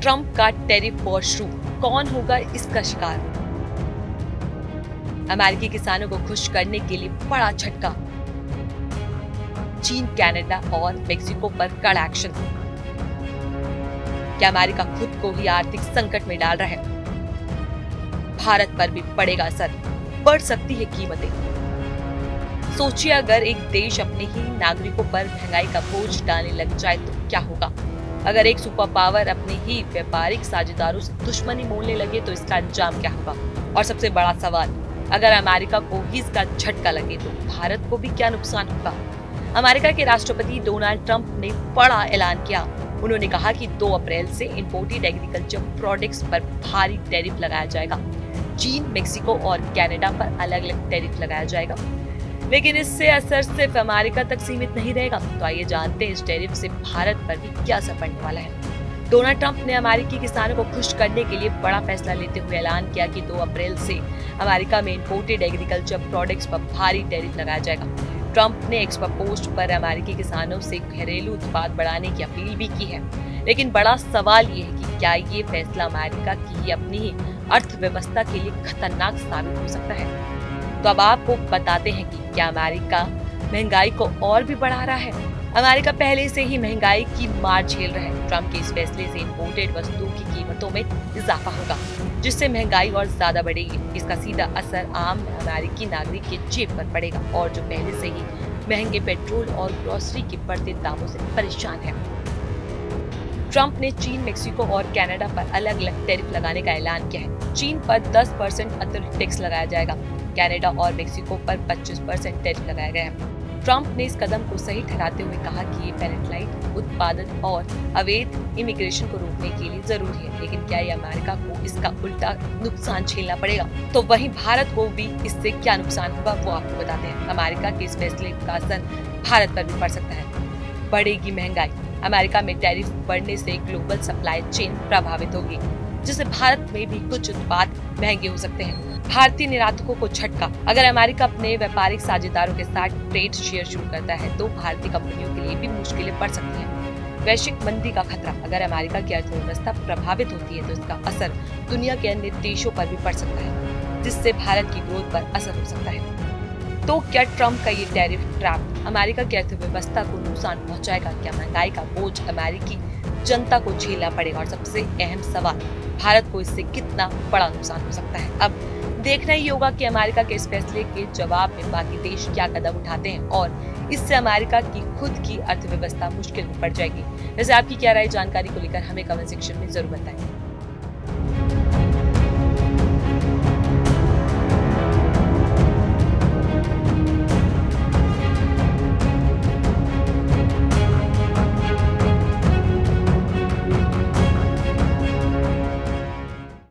Trump का tariff war शुरू, कौन होगा इसका शिकार? अमेरिकी किसानों को खुश करने के लिए बड़ा झटका, चीन, कनाडा और मेक्सिको पर कड़ा एक्शन। क्या अमेरिका खुद को ही आर्थिक संकट में डाल रहा है? भारत पर भी पड़ेगा असर, बढ़ सकती है कीमतें। सोचिए अगर एक देश अपने ही नागरिकों पर महंगाई का बोझ डालने लग जाए तो क्या होगा? अगर एक सुपर पावर अपने ही व्यापारिक साझेदारों से दुश्मनी मोलने लगे तो इसका अंजाम क्या होगा? और सबसे बड़ा सवाल, अगर अमेरिका को ही इसका झटका लगे तो भारत को भी क्या नुकसान होगा? अमेरिका के राष्ट्रपति डोनाल्ड ट्रंप ने बड़ा ऐलान किया। उन्होंने कहा कि 2 अप्रैल से इंपोर्टेड एग्रीकल्चर प्रोडक्ट्स पर भारी टैरिफ लगाया जाएगा। चीन, मेक्सिको और कनाडा पर अलग अलग टैरिफ लगाया जाएगा। लेकिन इससे असर सिर्फ अमेरिका तक सीमित नहीं रहेगा। तो आइए जानते हैं इस टैरिफ से भारत पर भी क्या असर पड़ने वाला है। डोनाल्ड ट्रंप ने अमेरिकी किसानों को खुश करने के लिए बड़ा फैसला लेते हुए ऐलान किया कि 2 अप्रैल से अमेरिका में इंपोर्टेड एग्रीकल्चर प्रोडक्ट्स पर भारी टैरिफ लगाया जाएगा। ट्रंप ने एक्स पोस्ट पर अमेरिकी किसानों से घरेलू उत्पाद बढ़ाने की अपील भी की है। लेकिन बड़ा सवाल ये है कि क्या ये फैसला अमेरिका की अपनी ही अर्थव्यवस्था के लिए खतरनाक साबित हो सकता है? तो अब आपको बताते हैं कि क्या अमेरिका महंगाई को और भी बढ़ा रहा है? अमेरिका पहले से ही महंगाई की मार झेल रहा है। ट्रंप के इस फैसले से इंपोर्टेड वस्तुओं की कीमतों में इजाफा होगा, जिससे महंगाई और ज्यादा बढ़ेगी। इसका सीधा असर आम अमेरिकी नागरिक के जेब पर पड़ेगा और जो पहले से ही महंगे पेट्रोल और ग्रोसरी के बढ़ते दामों से परेशान है। ट्रंप ने चीन, मेक्सिको और कनाडा पर अलग अलग टैरिफ लगाने का ऐलान किया है। चीन पर 10% अतिरिक्त टैक्स लगाया जाएगा। कनाडा और मेक्सिको पर 25% टैरिफ लगाया गया है। ट्रंप ने इस कदम को सही ठहराते हुए कहा कि ये पेनिनसुला उत्पादन और अवैध इमिग्रेशन को रोकने के लिए जरूरी है। लेकिन क्या ये अमेरिका को इसका उल्टा नुकसान झेलना पड़ेगा? तो वहीं भारत को भी इससे क्या नुकसान होगा वो आपको बताते हैं। अमेरिका के इस फैसले का असर भारत पर भी पड़ सकता है। बढ़ेगी महंगाई। अमेरिका में टैरिफ बढ़ने से ग्लोबल सप्लाई चेन प्रभावित होगी, जिससे भारत में भी कुछ उत्पाद महंगे हो सकते हैं। भारतीय निर्यातकों को झटका। अगर अमेरिका अपने व्यापारिक साझेदारों के साथ ट्रेड शेयर शुरू करता है तो भारतीय कंपनियों के लिए भी मुश्किलें पड़ सकती हैं। वैश्विक मंदी का खतरा। अगर अमेरिका की अर्थव्यवस्था प्रभावित होती है तो इसका असर दुनिया के अन्य देशों पर भी पड़ सकता है, जिससे भारत की ग्रोथ पर असर हो सकता है। तो क्या ट्रंप का ये टैरिफ ट्रैप अमेरिका की अर्थव्यवस्था को नुकसान पहुंचाएगा? क्या महंगाई का बोझ अमेरिकी जनता को झेलना पड़ेगा? और सबसे अहम सवाल, भारत को इससे कितना बड़ा नुकसान हो सकता है? अब देखना ही होगा कि अमेरिका के इस फैसले के जवाब में बाकी देश क्या कदम उठाते हैं और इससे अमेरिका की खुद की अर्थव्यवस्था मुश्किल में पड़ जाएगी। वैसे आपकी क्या राय जानकारी को लेकर हमें कमेंट सेक्शन में जरूर बताएं।